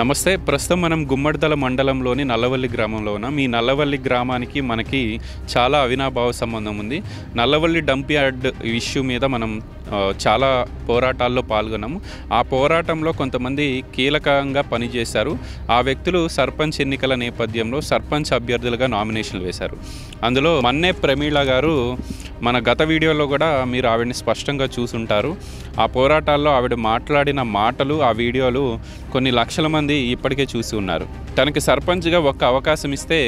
నమస్తే. ప్రస్తుతం మనం గుమ్మడిదల మండలంలోని నల్లవల్లి గ్రామంలో ఉన్నాం. ఈ నల్లవల్లి గ్రామానికి మనకి చాలా అవినాభావ సంబంధం ఉంది. నల్లవల్లి డంప్ యార్డ్ ఇష్యూ మీద మనం చాలా పోరాటాల్లో పాల్గొన్నాము. ఆ పోరాటంలో కొంతమంది కీలకంగా పనిచేశారు. ఆ వ్యక్తులు సర్పంచ్ ఎన్నికల నేపథ్యంలో సర్పంచ్ అభ్యర్థులుగా నామినేషన్లు వేశారు. అందులో మన్నే ప్రమీళ గారు మన గత వీడియోలో కూడా మీరు ఆవిడని స్పష్టంగా చూసుంటారు. ఆ పోరాటాల్లో ఆవిడ మాట్లాడిన మాటలు, ఆ వీడియోలు కొన్ని లక్షల మంది ఇప్పటికే చూసి ఉన్నారు. తనకి సర్పంచ్గా ఒక్క అవకాశం ఇస్తే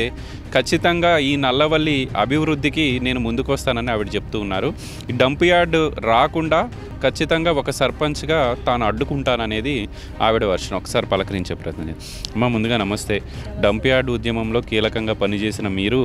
ఖచ్చితంగా ఈ నల్లవల్లి అభివృద్ధికి నేను ముందుకొస్తానని ఆవిడ చెప్తూ ఉన్నారు. ఈ డంప్ యార్డ్ రాకుండా ఖచ్చితంగా ఒక సర్పంచ్గా తాను అడ్డుకుంటాననేది ఆవిడ వర్షన్. ఒకసారి పలకరించే ప్రయత్నం చేద్దాం. అమ్మ, ముందుగా నమస్తే. డంప్ యార్డ్ ఉద్యమంలో కీలకంగా పనిచేసిన మీరు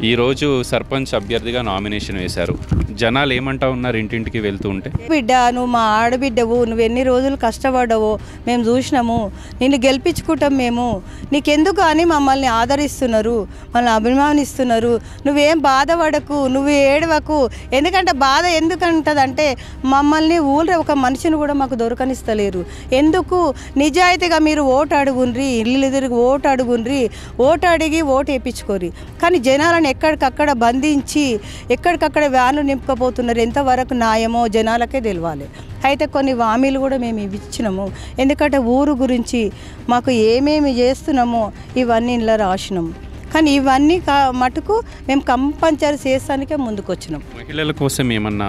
ఈరోజు సర్పంచ్ అభ్యర్థిగా నామినేషన్ వేశారు. జనాలు ఏమంటా ఉన్నారు ఇంటింటికి వెళ్తూ ఉంటే? బిడ్డ, నువ్వు మా ఆడబిడ్డవు, నువ్వు ఎన్ని రోజులు కష్టపడ్డావో మేము చూసినాము, నిన్ను గెలిపించుకుంటాం మేము, నీకెందుకు అని మమ్మల్ని ఆదరిస్తున్నారు, మమ్మల్ని అభిమానిస్తున్నారు. నువ్వేం బాధపడకు, నువ్వు ఏడవకు. ఎందుకంటే బాధ ఎందుకంటదంటే మమ్మల్ని ఊళ్ళో ఒక మనిషిని కూడా మాకు దొరకనిస్తలేరు. ఎందుకు? నిజాయితీగా మీరు ఓటు అడుగుండ్రి, ఇల్లు తిరిగి ఓటు అడుగుండ్రి, ఓటు అడిగి ఓటు వేయించుకోరి. కానీ జనాలను ఎక్కడికక్కడ బంధించి ఎక్కడికక్కడ వ్యాన్లు నింపుకపోతున్నారు. ఎంతవరకు న్యాయమో జనాలకే తెలియాలి. అయితే కొన్ని హామీలు కూడా మేము ఇచ్చినాము. ఎందుకంటే ఊరు గురించి మాకు ఏమేమి చేస్తున్నామో ఇవన్నీ ఇలా రాసినాము. కానీ ఇవన్నీ మటుకు మేము కంపల్సరీ చేస్తానికే ముందుకు వచ్చినాం. మహిళల కోసం ఏమన్నా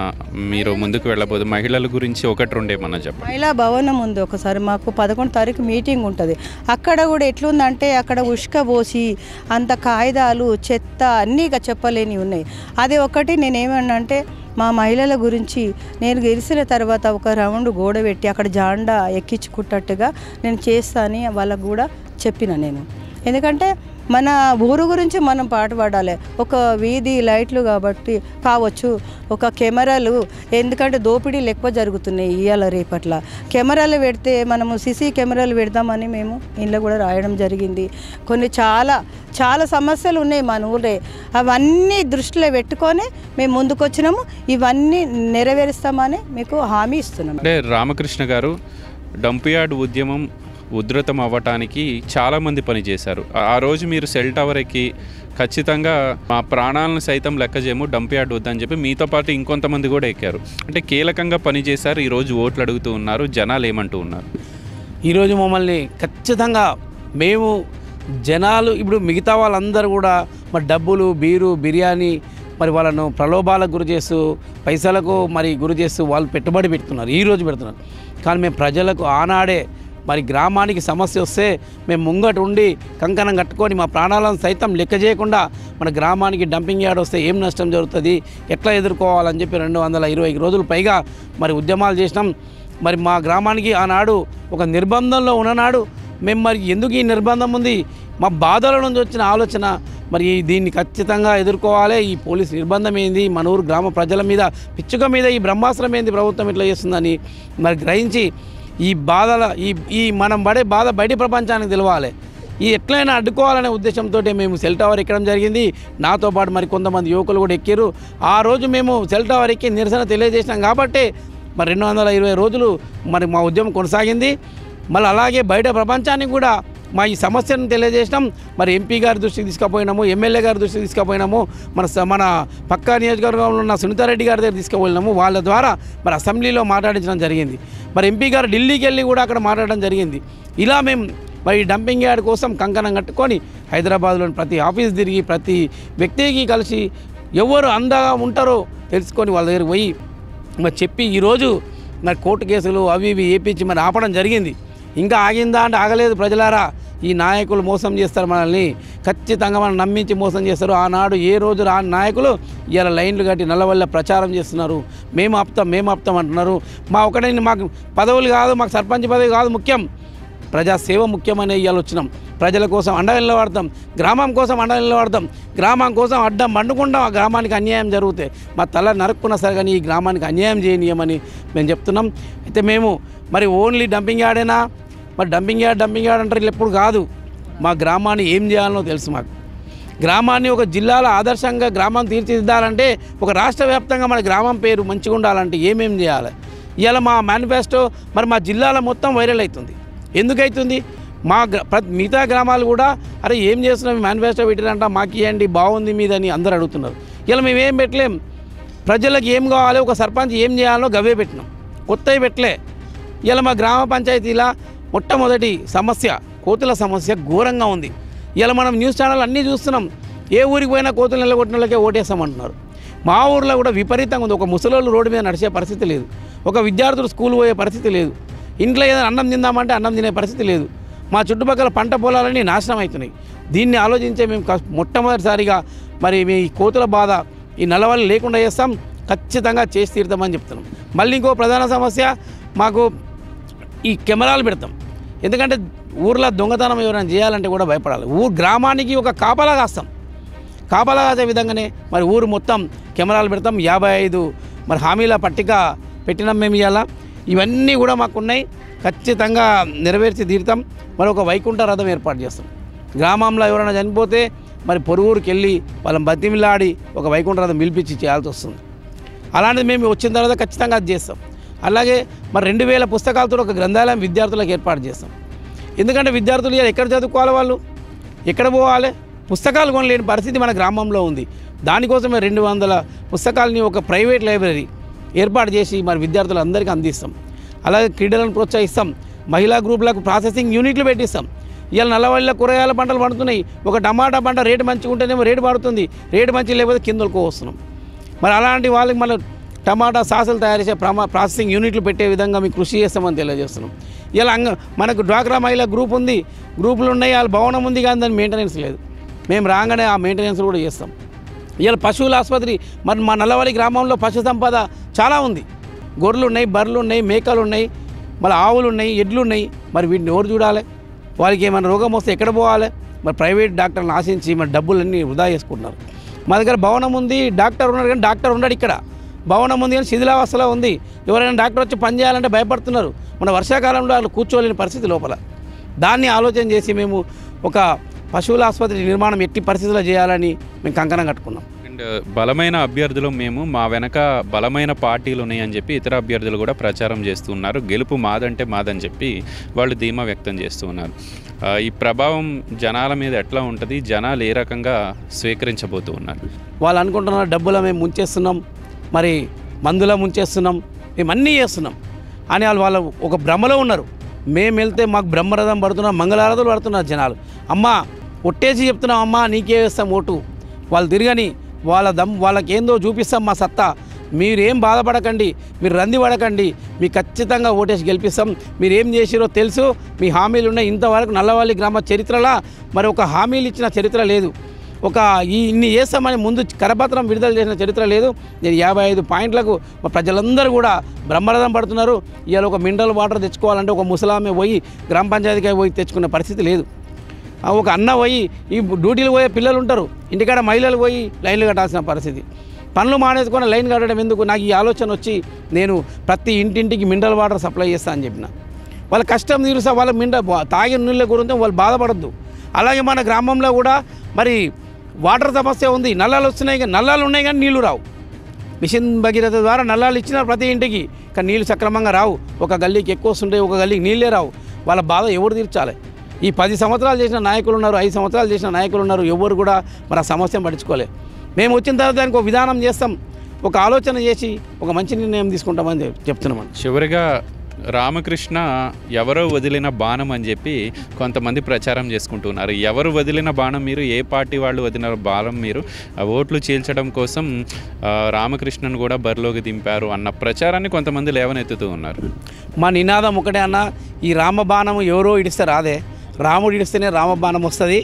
మీరు ముందుకు వెళ్ళబోదు? మహిళల గురించి ఒకటి రెండు ఏమన్నా చెప్పండి. మహిళా భవనం ఉంది. ఒకసారి మాకు 11 తారీఖు మీటింగ్ ఉంటుంది. అక్కడ కూడా ఎట్లుందంటే అక్కడ ఉష్క పోసి అంత కాగితాలు, చెత్త అన్నీ ఇక చెప్పలేని ఉన్నాయి. అది ఒకటి నేనేమన్నా అంటే మా మహిళల గురించి నేను గెలిచిన తర్వాత ఒక రౌండ్ గోడ పెట్టి అక్కడ జాండా ఎక్కించుకుంటట్టుగా నేను చేస్తానని వాళ్ళకు కూడా చెప్పిన నేను. ఎందుకంటే మన ఊరు గురించి మనం పాటుపడాలి. ఒక వీధి లైట్లు కాబట్టి కావచ్చు, ఒక కెమెరాలు, ఎందుకంటే దోపిడీలు ఎక్కువ జరుగుతున్నాయి ఇవాళ రేపట్ల. కెమెరాలు పెడితే మనము సీసీ కెమెరాలు పెడదామని మేము ఇంట్లో కూడా రాయడం జరిగింది. కొన్ని చాలా సమస్యలు ఉన్నాయి మన ఊరే. అవన్నీ దృష్టిలో పెట్టుకొని మేము ముందుకు వచ్చినాము. ఇవన్నీ నెరవేరుస్తామని మీకు హామీ ఇస్తున్నాము. అంటే రామకృష్ణ గారు, డంప్ యార్డ్ ఉద్యమం ఉధృతం అవ్వటానికి చాలామంది పనిచేశారు. ఆ రోజు మీరు సెల్ టవర్ ఎక్కి ఖచ్చితంగా మా ప్రాణాలను సైతం లెక్క చేయము, డంప్ యార్డ్ వద్దని చెప్పి మీతో పాటు ఇంకొంతమంది కూడా ఎక్కారు. అంటే కీలకంగా పనిచేశారు. ఈరోజు ఓట్లు అడుగుతూ ఉన్నారు. జనాలు ఏమంటూ ఉన్నారు? ఈరోజు మమ్మల్ని ఖచ్చితంగా మేము జనాలు ఇప్పుడు మిగతా వాళ్ళందరూ కూడా మరి డబ్బులు, బీరు, బిర్యానీ మరి వాళ్ళను ప్రలోభాలకు గురి చేస్తూ, పైసలకు మరి గురి చేస్తూ వాళ్ళు పెట్టుబడి పెడుతున్నారు, ఈరోజు పెడుతున్నారు. కానీ మేము ప్రజలకు ఆనాడే మరి గ్రామానికి సమస్య వస్తే మేము ముంగట ఉండి కంకణం కట్టుకొని మా ప్రాణాలను సైతం లెక్క చేయకుండా మన గ్రామానికి డంపింగ్ యార్డ్ వస్తే ఏం నష్టం జరుగుతుంది, ఎట్లా ఎదుర్కోవాలని చెప్పి 220 రోజులు పైగా మరి ఉద్యమాలు చేసినాం. మరి మా గ్రామానికి ఆనాడు ఒక నిర్బంధంలో ఉన్ననాడు మేము మరి ఎందుకు ఈ నిర్బంధం ఉంది, మా బాధల నుంచి వచ్చిన ఆలోచన మరి దీన్ని ఖచ్చితంగా ఎదుర్కోవాలి. ఈ పోలీస్ నిర్బంధం ఏంది, మన ఊరు గ్రామ ప్రజల మీద, పిచ్చుక మీద ఈ బ్రహ్మాస్త్రం ఏంది ప్రభుత్వం ఇట్లా చేస్తుందని మరి గ్రహించి ఈ బాధల ఈ మనం పడే బాధ బయట ప్రపంచానికి తెలవాలి, ఈ ఎట్లయినా అడ్డుకోవాలనే ఉద్దేశంతో మేము సెల్ టవర్ ఎక్కడం జరిగింది. నాతో పాటు మరి కొంతమంది యువకులు కూడా ఎక్కారు. ఆ రోజు మేము సెల్ టవర్ ఎక్కి నిరసన తెలియజేసినాం కాబట్టి మరి 220 రోజులు మరి మా ఉద్యమం కొనసాగింది. మళ్ళీ అలాగే బయట ప్రపంచానికి కూడా మా ఈ సమస్యను తెలియజేసినాం. మరి ఎంపీ గారి దృష్టికి తీసుకుపోయినాము, ఎమ్మెల్యే గారి దృష్టికి తీసుకుపోయినాము, మన పక్కా నియోజకవర్గంలో ఉన్న సునీతారెడ్డి గారి దగ్గర తీసుకుపోయినాము. వాళ్ళ ద్వారా మరి అసెంబ్లీలో మాట్లాడించడం జరిగింది. మరి ఎంపీ గారు ఢిల్లీకి వెళ్ళి కూడా అక్కడ మాట్లాడడం జరిగింది. ఇలా మేము మరి డంపింగ్ యార్డ్ కోసం కంకణం కట్టుకొని హైదరాబాద్లోని ప్రతి ఆఫీస్ తిరిగి ప్రతి వ్యక్తికి కలిసి ఎవరు అండగా ఉంటారో తెలుసుకొని వాళ్ళ దగ్గర పోయి మరి చెప్పి ఈరోజు మరి కోర్టు కేసులు అవి ఇవి ఏపించి మరి ఆపడం జరిగింది. ఇంకా ఆగిందా అంటే ఆగలేదు. ప్రజలారా, ఈ నాయకులు మోసం చేస్తారు మనల్ని, ఖచ్చితంగా మనం నమ్మించి మోసం చేస్తారు. ఆనాడు ఏ రోజు రాని నాయకులు ఇలా లైన్లు కట్టి నల్లవల్ల ప్రచారం చేస్తున్నారు. మేము ఆపుతాం అంటున్నారు. మాకు పదవులు కాదు, మాకు సర్పంచ్ పదవి కాదు ముఖ్యం, ప్రజాసేవ ముఖ్యమనే ఇవాళ వచ్చినాం. ప్రజల కోసం అండగా నిలబడతాం, గ్రామం కోసం అండగా నిలబడతాం, గ్రామం కోసం అడ్డం పండుకుంటాం. ఆ గ్రామానికి అన్యాయం జరిగితే మా తల నరుక్కున్నా సరే కానీ ఈ గ్రామానికి అన్యాయం చేయనీయమని మేము చెప్తున్నాం. అయితే మేము మరి ఓన్లీ డంపింగ్ యార్డేనా, మరి డంపింగ్ యార్డ్ అంటారు ఎప్పుడు కాదు. మా గ్రామాన్ని ఏం చేయాలనో తెలుసు. మాకు గ్రామాన్ని ఒక జిల్లాలో ఆదర్శంగా గ్రామం తీర్చిదిద్దాలంటే, ఒక రాష్ట్ర వ్యాప్తంగా మన గ్రామం పేరు మంచిగా ఉండాలంటే ఏమేం చేయాలి? ఇవాళ మా మేనిఫెస్టో మరి మా జిల్లాలో మొత్తం వైరల్ అవుతుంది. ఎందుకైతుంది? మిగతా గ్రామాలు కూడా అరే ఏం చేస్తున్నాం, మేనిఫెస్టో పెట్టిరంట, మాకు ఇవ్వండి బాగుంది మీదని అందరూ అడుగుతున్నారు. ఇలా మేమేం పెట్టలేం. ప్రజలకు ఏం కావాలో, ఒక సర్పంచ్ ఏం చేయాలో గవే పెట్టినాం, కొత్తవి పెట్టలే. ఇలా మా గ్రామ పంచాయతీలో మొట్టమొదటి సమస్య కోతుల సమస్య ఘోరంగా ఉంది. ఇలా మనం న్యూస్ ఛానల్ అన్నీ చూస్తున్నాం. ఏ ఊరికి పోయినా కోతులు నిలగొట్టిన వాళ్ళకే ఓటేస్తామంటున్నారు. మా ఊర్లో కూడా విపరీతంగా ఉంది. ఒక ముసలోళ్ళు రోడ్డు మీద నడిచే పరిస్థితి లేదు, ఒక విద్యార్థులు స్కూల్ పోయే పరిస్థితి లేదు, ఇంట్లో ఏదైనా అన్నం తిందామంటే అన్నం తినే పరిస్థితి లేదు. మా చుట్టుపక్కల పంట పొలాలన్నీ నాశనం అవుతున్నాయి. దీన్ని ఆలోచించే మేము మొట్టమొదటిసారిగా మరి మీ కోతుల బాధ ఈ నల్లవల్లి లేకుండా చేస్తాం, ఖచ్చితంగా చేసి తీరుతామని చెప్తున్నాం. మళ్ళీ ఇంకో ప్రధాన సమస్య మాకు ఈ కెమెరాలు పెడతాం. ఎందుకంటే ఊర్లో దొంగతనం ఎవరైనా చేయాలంటే కూడా భయపడాలి. గ్రామానికి ఒక కాపలా కాస్తాం. కాపలా కాసే విధంగానే మరి ఊరు మొత్తం కెమెరాలు పెడతాం. 55 మరి హామీల పట్టిక పెట్టినాం మేము ఇవాళ. ఇవన్నీ కూడా మాకున్నాయి, ఖచ్చితంగా నెరవేర్చి తీరుతాం. మరి ఒక వైకుంఠ రథం ఏర్పాటు చేస్తాం. గ్రామంలో ఎవరైనా చనిపోతే మరి పొరుగురికి వెళ్ళి వాళ్ళని బతిమిలాడి ఒక వైకుంఠ రథం పిలిపించి చేయాల్సి వస్తుంది. అలాంటిది మేము వచ్చిన తర్వాత ఖచ్చితంగా అది చేస్తాం. అలాగే మరి 2000 పుస్తకాలతో ఒక గ్రంథాలయం విద్యార్థులకు ఏర్పాటు చేస్తాం. ఎందుకంటే విద్యార్థులు ఎక్కడ చదువుకోవాలి, వాళ్ళు ఎక్కడ పోవాలి, పుస్తకాలు కొనలేని పరిస్థితి మన గ్రామంలో ఉంది. దానికోసమే 200 పుస్తకాలని ఒక ప్రైవేట్ లైబ్రరీ ఏర్పాటు చేసి మరి విద్యార్థులందరికీ అందిస్తాం. అలాగే క్రీడలను ప్రోత్సహిస్తాం. మహిళా గ్రూపులకు ప్రాసెసింగ్ యూనిట్లు పెట్టిస్తాం. ఇవాళ నల్లవల్లిలో కూరగాయల పంటలు పండుతున్నాయి. ఒక టమాటా పంట రేటు మంచిగా ఉంటేనేమో రేటు పడుతుంది, రేటు మంచిగా లేకపోతే కిందలకు వస్తున్నాం. మరి అలాంటి వాళ్ళకి మళ్ళీ టమాటా సాసులు తయారు చేసే ప్రాసెసింగ్ యూనిట్లు పెట్టే విధంగా మీకు కృషి చేస్తామని తెలియజేస్తున్నాం. ఇలా మనకు డ్వాక్రా మహిళా గ్రూప్ ఉంది, గ్రూపులు ఉన్నాయి, వాళ్ళ భవనం ఉంది, కానీ దాని మెయింటెనెన్స్ లేదు. మేము రాగానే ఆ మెయింటెనెన్స్ కూడా చేస్తాం. ఇలా పశువుల ఆసుపత్రి మరి మా నల్లవల్లి గ్రామంలో పశు సంపద చాలా ఉంది. గొర్రెలు ఉన్నాయి, బర్రెలు ఉన్నాయి, మేకలు ఉన్నాయి, మళ్ళీ ఆవులు ఉన్నాయి, ఎడ్లు ఉన్నాయి. మరి వీటిని ఎవరు చూడాలి? వాళ్ళకి ఏమైనా రోగం వస్తే ఎక్కడ పోవాలి? మరి ప్రైవేట్ డాక్టర్లను ఆశించి మరి డబ్బులన్నీ వృధా చేసుకుంటున్నారు. మా దగ్గర భవనం ఉంది, డాక్టర్ ఉన్నాడు, కానీ డాక్టర్ ఉన్నాడు ఇక్కడ. భవనం ఉంది కానీ శిథిలావస్థలో ఉంది. ఎవరైనా డాక్టర్ వచ్చి పని చేయాలంటే భయపడుతున్నారు. మన వర్షాకాలంలో వాళ్ళు కూర్చోలేని పరిస్థితి లోపల. దాన్ని ఆలోచన చేసి మేము ఒక పశువుల ఆసుపత్రి నిర్మాణం ఎట్టి పరిస్థితుల్లో చేయాలని మేము కంకణం కట్టుకున్నాం. అండ్ బలమైన అభ్యర్థులు మేము, మా వెనక బలమైన పార్టీలు ఉన్నాయని చెప్పి ఇతర అభ్యర్థులు కూడా ప్రచారం చేస్తున్నారు. గెలుపు మాదంటే మాదని చెప్పి వాళ్ళు ధీమా వ్యక్తం చేస్తూ ఉన్నారు. ఈ ప్రభావం జనాల మీద ఎట్లా ఉంటుంది, జనాలు ఏ రకంగా స్వీకరించబోతూ ఉన్నారు? వాళ్ళు అనుకుంటున్నారు డబ్బుల మేము ముంచేస్తున్నాం, మరి మందులో ముంచేస్తున్నాం, మేము అన్నీ చేస్తున్నాం అని వాళ్ళు ఒక భ్రమలో ఉన్నారు. మేము వెళ్తే మాకు బ్రహ్మరథం పడుతున్నాం, మంగళారథులు పడుతున్నారు జనాలు. అమ్మ ఒట్టేసి చెప్తున్నాం, అమ్మ నీకే వేస్తాం ఓటు, వాళ్ళు తిరగని వాళ్ళకేందో చూపిస్తాం మా సత్తా, మీరేం బాధపడకండి, మీరు రంది పడకండి, మీకు ఖచ్చితంగా ఓటేసి గెలిపిస్తాం, మీరు ఏం చేసిరో తెలుసు, మీ హామీలు ఉన్నాయి. ఇంతవరకు నల్లవల్లి గ్రామ చరిత్రలో మరి ఒక హామీలు ఇచ్చిన చరిత్ర లేదు, ఒక ఇన్ని చేస్తామని ముందు కరపత్రం విడుదల చేసిన చరిత్ర లేదు. నేను 55 పాయింట్లకు ప్రజలందరూ కూడా బ్రహ్మరథం పడుతున్నారు. ఇవాళ ఒక మినరల్ వాటర్ తెచ్చుకోవాలంటే ఒక ముసలామె పోయి గ్రామ పంచాయతీకి పోయి తెచ్చుకునే పరిస్థితి లేదు. ఒక అన్న పోయి ఈ డ్యూటీలు పోయే పిల్లలు ఉంటారు, ఇంటికాడ మహిళలు పోయి లైన్లు కట్టాల్సిన పరిస్థితి. పనులు మానేసుకొని లైన్ కట్టడం ఎందుకు? నాకు ఈ ఆలోచన వచ్చి నేను ప్రతి ఇంటింటికి మినరల్ వాటర్ సప్లై చేస్తా అని చెప్పిన. వాళ్ళ కష్టం తీరుస్తా, వాళ్ళ తాగిన నీళ్ళ గురించి వాళ్ళు బాధపడద్దు. అలాగే మన గ్రామంలో కూడా మరి వాటర్ సమస్య ఉంది. నల్లాలు వస్తున్నాయి, కానీ నల్లాలు ఉన్నాయి కానీ నీళ్లు రావు. మిషన్ భగీరథ ద్వారా నల్లాలు ఇచ్చినారు ప్రతి ఇంటికి, కానీ నీళ్ళు సక్రమంగా రావు. ఒక గల్లీకి ఎక్కువ వస్తుంటాయి, ఒక గల్లీకి నీళ్ళే రావు. వాళ్ళ బాధ ఎవరు తీర్చాలి? ఈ 10 సంవత్సరాలు చేసిన నాయకులు ఉన్నారు, 5 సంవత్సరాలు చేసిన నాయకులు ఉన్నారు, ఎవరు కూడా మన సమస్యను పట్టించుకోలేదు. మేము వచ్చిన తర్వాత దానికి ఒక విధానం చేస్తాం, ఒక ఆలోచన చేసి ఒక మంచి నిర్ణయం తీసుకుంటామని చెప్తున్నాం. చివరిగా రామకృష్ణ ఎవరో వదిలిన బాణం అని చెప్పి కొంతమంది ప్రచారం చేసుకుంటున్నారు. ఎవరు వదిలిన బాణం మీరు? ఏ పార్టీ వాళ్ళు వదిలిన బాణం మీరు? ఓట్లు చీల్చడం కోసం రామకృష్ణను కూడా బరిలోకి దింపారు అన్న ప్రచారాన్ని కొంతమంది లేవనెత్తుతూ ఉన్నారు. మా నినాదం ఒకటే అన్న, ఈ రామబాణం ఎవరో ఇడిస్తే రాదే, రాముడు ఇడిస్తేనే రామబాణం వస్తుంది.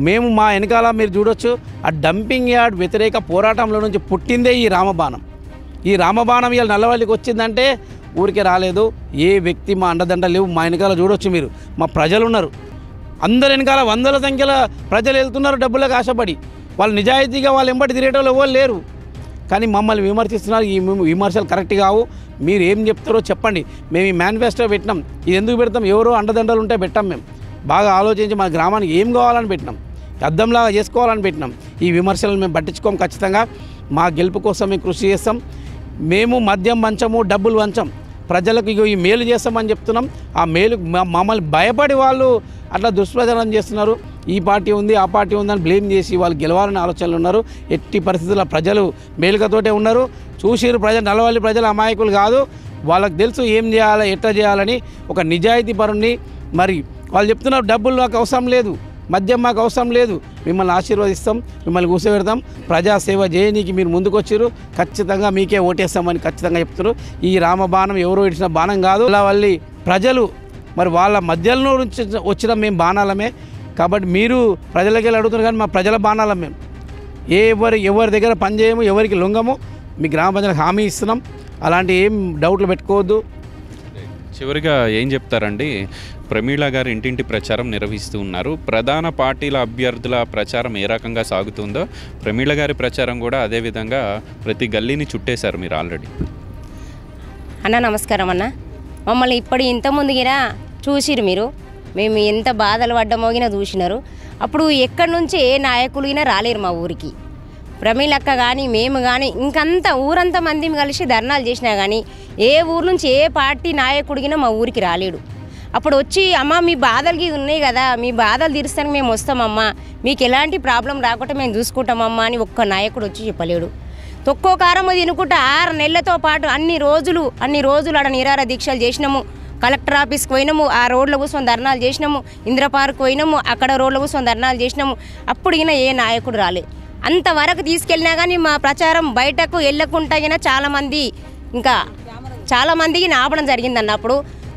మేము మా వెనకాల మీరు చూడొచ్చు, ఆ డంపింగ్ యార్డ్ వ్యతిరేక పోరాటంలో నుంచి పుట్టిందే ఈ రామబాణం. ఈ రామబాణం ఇవాళ నల్లవల్లికి వచ్చిందంటే ఊరికే రాలేదు. ఏ వ్యక్తి మా అండదండ లేవు. మా వెనకాల చూడొచ్చు మీరు, మా ప్రజలు ఉన్నారు. అందరి వెనకాల 100ల సంఖ్యలో ప్రజలు వెళ్తున్నారు డబ్బులకు ఆశపడి. వాళ్ళు నిజాయితీగా వాళ్ళు ఎంబడి తిరిగేటోళ్ళు ఎవరు లేరు, కానీ మమ్మల్ని విమర్శిస్తున్నారు. ఈ విమర్శలు కరెక్ట్ కావు, మీరు ఏం చెప్తారో చెప్పండి. మేము ఈ మేనిఫెస్టో పెట్టినాం, ఇది ఎందుకు పెడతాం? ఎవరో అండదండలు ఉంటే పెట్టాం. మేము బాగా ఆలోచించి మన గ్రామానికి ఏం కావాలని పెట్టినాం, అద్దంలాగా చేసుకోవాలని పెట్టినాం. ఈ విమర్శలను మేము పట్టించుకోం. ఖచ్చితంగా మా గెలుపు కోసం మేము కృషి చేస్తాం. మేము మద్యం వంచము, డబ్బులు వంచం. ప్రజలకు ఇగో ఈ మేలు చేస్తామని చెప్తున్నాం. ఆ మేలు మమ్మల్ని భయపడి వాళ్ళు అట్లా దుష్ప్రచారం చేస్తున్నారు. ఈ పార్టీ ఉంది ఆ పార్టీ ఉందని బ్లేమ్ చేసి వాళ్ళు గెలవాలని ఆలోచనలు ఉన్నారు. ఎట్టి పరిస్థితుల్లో ప్రజలు మేలుకతోటే ఉన్నారు. చూసిరు ప్రజలు, నల్లవల్లి ప్రజలు అమాయకులు కాదు. వాళ్ళకి తెలుసు ఏం చేయాలి, ఎట్లా చేయాలని. ఒక నిజాయితీ పరుని మరి వాళ్ళు చెప్తున్నారు డబ్బులు నాకు అవసరం లేదు, మద్యం మాకు అవసరం లేదు, మిమ్మల్ని ఆశీర్వదిస్తాం, మిమ్మల్ని కూర్చోబెడతాం, ప్రజాసేవ చేయనీకి మీరు ముందుకు వచ్చారు, ఖచ్చితంగా మీకే ఓటేస్తామని ఖచ్చితంగా చెప్తున్నారు. ఈ రామబాణం ఎవరో ఇచ్చిన బాణం కాదు. నల్లవల్లి ప్రజలు మరి వాళ్ళ మధ్యలో నుంచి వచ్చిన మేము బాణాలమే. కాబట్టి మీరు ప్రజలకి వెళ్ళి అడుగుతున్నారు కానీ మా ప్రజల బాణాలం మేము. ఎవరి దగ్గర పనిచేయము, ఎవరికి లొంగము. మీ గ్రామ ప్రజలకు హామీ ఇస్తున్నాం. అలాంటి ఏం డౌట్లు పెట్టుకోవద్దు. చివరిగా ఏం చెప్తారండి? ప్రమీళ గారు ఇంటింటి ప్రచారం నిర్వహిస్తూ ఉన్నారు. ప్రధాన పార్టీల అభ్యర్థుల ప్రచారం ఏ రకంగా సాగుతుందో ప్రమీళ గారి ప్రచారం కూడా అదేవిధంగా ప్రతి గల్లీని చుట్టేశారు మీరు ఆల్రెడీ. అన్న నమస్కారం అన్న. మమ్మల్ని ఇంతకుముందుగినా చూసిరు మీరు, మేము ఎంత బాధలు పడ్డమోగినా చూసినారు. అప్పుడు ఎక్కడి నుంచి ఏ నాయకులుగినా రాలేరు మా ఊరికి. ప్రమీలక్క కానీ మేము కానీ ఇంకంతా ఊరంతా మంది కలిసి ధర్నాలు చేసినా కానీ ఏ ఊరు నుంచి ఏ పార్టీ నాయకుడిగినా మా ఊరికి రాలేడు. అప్పుడు వచ్చి అమ్మ మీ బాధలకి ఉన్నాయి కదా, మీ బాధలు తీరుస్తానికి మేము వస్తామమ్మా, మీకు ఎలాంటి ప్రాబ్లం రాకుండా మేము చూసుకుంటామమ్మా అని ఒక్క నాయకుడు వచ్చి చెప్పలేడు. తొక్కో కారం తినుకుంటా 6 నెలలతో పాటు అన్ని రోజులు ఆడ నిరాహార దీక్షలు చేసినాము. కలెక్టర్ ఆఫీస్కి పోయినాము, ఆ రోడ్ల కూర్చొని ధర్నాలు చేసినాము. ఇందిరా పార్క్ పోయినాము, అక్కడ రోడ్ల కూర్చొని ధర్నాలు చేసినాము. అప్పుడు ఏ నాయకుడు రాలే. అంతవరకు తీసుకెళ్ళినా కానీ మా ప్రచారం బయటకు వెళ్ళకుండా చాలామందికి ఆపడం జరిగింది అన్నప్పుడు.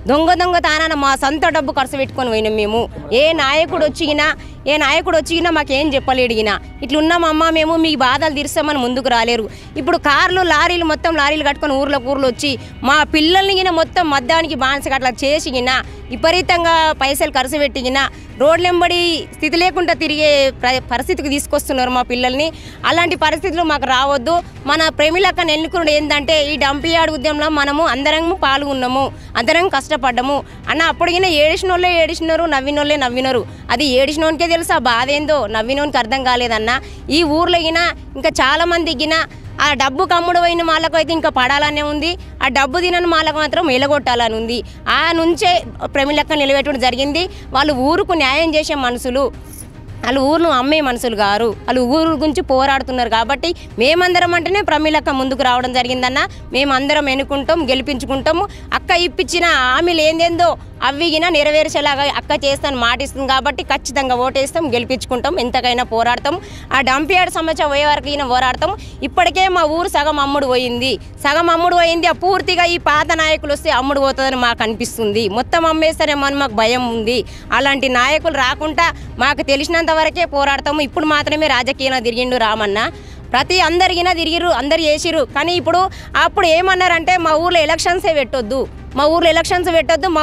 దొంగ తానాన మా సొంత డబ్బు ఖర్చు పెట్టుకొని పోయినాం మేము. ఏ నాయకుడు వచ్చినా మాకేం చెప్పలేడిగినా ఇట్లున్నామమ్మా మేము మీ బాధలు తీర్చామని ముందుకు రాలేరు. ఇప్పుడు కార్లు మొత్తం లారీలు కట్టుకొని ఊర్లకు వచ్చి మా పిల్లల్ని మొత్తం మద్యానికి బానిస అట్లా చేసిగినా విపరీతంగా పైసలు ఖర్చు పెట్టిగినా రోడ్లెంబడి స్థితి లేకుండా తిరిగే పరిస్థితికి తీసుకొస్తున్నారు మా పిల్లల్ని. అలాంటి పరిస్థితులు మాకు రావద్దు. మన ప్రమీలక్కను ఎన్నుకున్నది ఏంటంటే ఈ డంపియార్డ్ ఉద్యమంలో మనము అందరం పాల్గొన్నాము, అందరం కష్టపడ్డాము అన్న. అప్పటికైనా ఏడిసినోళ్ళు నవ్వినారు. అది ఏడిసినోనికే తెలుసు ఆ బాధ ఏందో, నవ్వినోనికి అర్థం కాలేదన్న. ఈ ఊర్లో ఇంకా చాలామంది ఆ డబ్బు కమ్ముడు అయిన వాళ్ళకు అయితే ఇంకా పడాలనే ఉంది, ఆ డబ్బు తినని వాళ్ళకు మాత్రం ఎలగొట్టాలని ఉంది. ఆ నుంచే ప్రమీలక్క నిలబెట్టడం జరిగింది. వాళ్ళు ఊరుకు న్యాయం చేసే మనుషులు, వాళ్ళు ఊరును అమ్మే మనుషులు గారు, వాళ్ళు ఊరు గురించి పోరాడుతున్నారు. కాబట్టి మేమందరం అంటేనే ప్రమీలక్క ముందుకు రావడం జరిగిందన్న. మేమందరం ఎన్నుకుంటాం, గెలిపించుకుంటాము. అక్క ఇప్పించిన హామీలు ఏందేందో అవిగినా నెరవేర్చేలాగా అక్క చేస్తాను మాటిస్తుంది. కాబట్టి ఖచ్చితంగా ఓటేస్తాం, గెలిపించుకుంటాం, ఎంతకైనా పోరాడతాం. ఆ డంపియార్డ్ సమస్య పోయే వరకు పోరాడతాం. ఇప్పటికే మా ఊరు సగం అమ్ముడు పోయింది. ఆ పూర్తిగా ఈ పాత నాయకులు వస్తే అమ్ముడు పోతుందని మాకు అనిపిస్తుంది. మొత్తం అమ్మేస్తారేమో మాకు భయం ఉంది. అలాంటి నాయకులు రాకుండా మాకు తెలిసినంత వరకే పోరాడతాము. ఇప్పుడు మాత్రమే రాజకీయంగా తిరిగిండు రామన్న. అందరికైనా తిరిగిరు, అందరు చేసిరు. కానీ అప్పుడు ఏమన్నారంటే మా ఊర్లో ఎలక్షన్సే పెట్టొద్దు, మా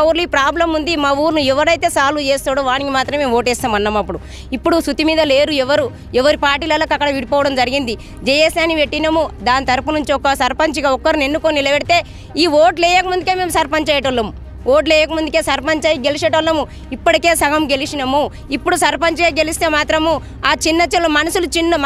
ఊర్లో ఈ ప్రాబ్లం ఉంది, మా ఊరిని ఎవరైతే సాల్వ్ చేస్తాడో వానికి మాత్రమే ఓటేస్తామన్నాం. ఇప్పుడు శృతి మీద లేరు ఎవరి పార్టీలకు అక్కడ విడిపోవడం జరిగింది. జేఎస్ అని పెట్టినాము. దాని తరపు నుంచి ఒక సర్పంచ్గా ఒక్కరిని ఎన్నుకొని నిలబెడితే ఈ ఓట్లు వేయకముందుకే మేము సర్పంచ్ అయ్యేటోళ్ళము. ఓట్లు వేయకముందుకే సర్పంచ్ అయ్యి గెలిచేటోళ్ళము. ఇప్పటికే సగం గెలిచినాము. ఇప్పుడు సర్పంచ్గా గెలిస్తే మాత్రము ఆ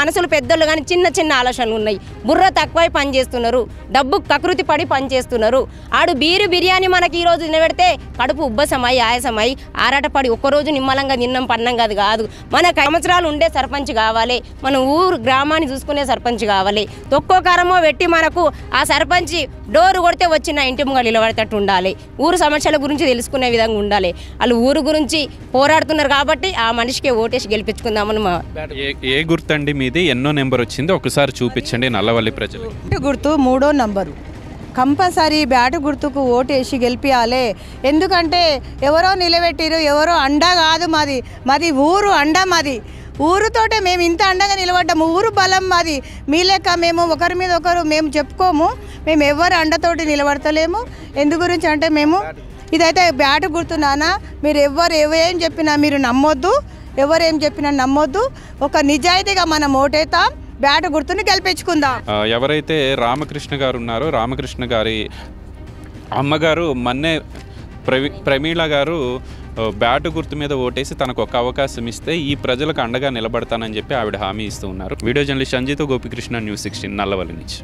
మనసులు పెద్దోళ్ళు కానీ చిన్న ఆలోచనలు ఉన్నాయి. బుర్ర తక్కువై పనిచేస్తున్నారు, డబ్బు కకృతి పడి పనిచేస్తున్నారు. ఆడు బిర్యానీ మనకి ఈరోజు నిలబెడితే కడుపు ఉబ్బసమై ఆయాసమై ఆరాటపడి ఒక్కరోజు నిమ్మలంగా తిన్నాం పన్నం కాదు. మనకు సంవత్సరాలు ఉండే సర్పంచ్ కావాలి, మన ఊరు గ్రామాన్ని చూసుకునే సర్పంచ్ కావాలి. తొక్కో కారమో పెట్టి మనకు ఆ సర్పంచ్ డోరు కొడితే వచ్చిన ఇంటి ముంగ నిలబడేటట్టు ఉండాలి. ఊరు సమస్యల గురించి తెలుసుకునే విధంగా ఉండాలి. వాళ్ళు ఊరు గురించి పోరాడుతున్నారు కాబట్టి ఆ మనిషికే ఓటేసి గెలిపించుకుందామని మా. ఏ గుర్తండి మీది? ఎన్నో నెంబర్ వచ్చింది ఒకసారి చూపించండి నల్లవల్లి ప్రజలు. గుర్తు 3వ నంబరు. కంపల్సరీ బ్యాటు గుర్తుకు ఓటేసి గెలిపియాలి. ఎందుకంటే ఎవరో నిలబెట్టిరు, ఎవరో అండ కాదు మాది ఊరు అండ. ఊరుతోటే మేము ఇంత అండగా నిలబడ్డాము. ఊరు బలం మాది. మీ లెక్క మేము ఒకరి మీద ఒకరు మేము చెప్పుకోము. మేము ఎవరు అండతోటి నిలబడతలేము. ఎందు గురించి అంటే మేము ఇదైతే బ్యాటు గుర్తున్నానా, మీరు ఎవరేం చెప్పినా మీరు నమ్మొద్దు, ఎవరేం చెప్పినా నమ్మొద్దు. ఒక నిజాయితీగా మనం ఓటేస్తాం, బ్యాటు గుర్తుని గెలిపించుకుందాం. ఎవరైతే రామకృష్ణ గారు ఉన్నారో రామకృష్ణ గారి అమ్మగారు మన్నే ప్రమీళ గారు బ్యాటు గుర్తు మీద ఓటేసి తనకు ఒక అవకాశం ఇస్తే ఈ ప్రజలకు అండగా నిలబడతానని చెప్పి ఆవిడ హామీ ఇస్తూ ఉన్నారు. వీడియో జర్నలిస్ట్ సంజీతో గోపికృష్ణ, న్యూస్ 16 నల్లవల్లి నుంచి.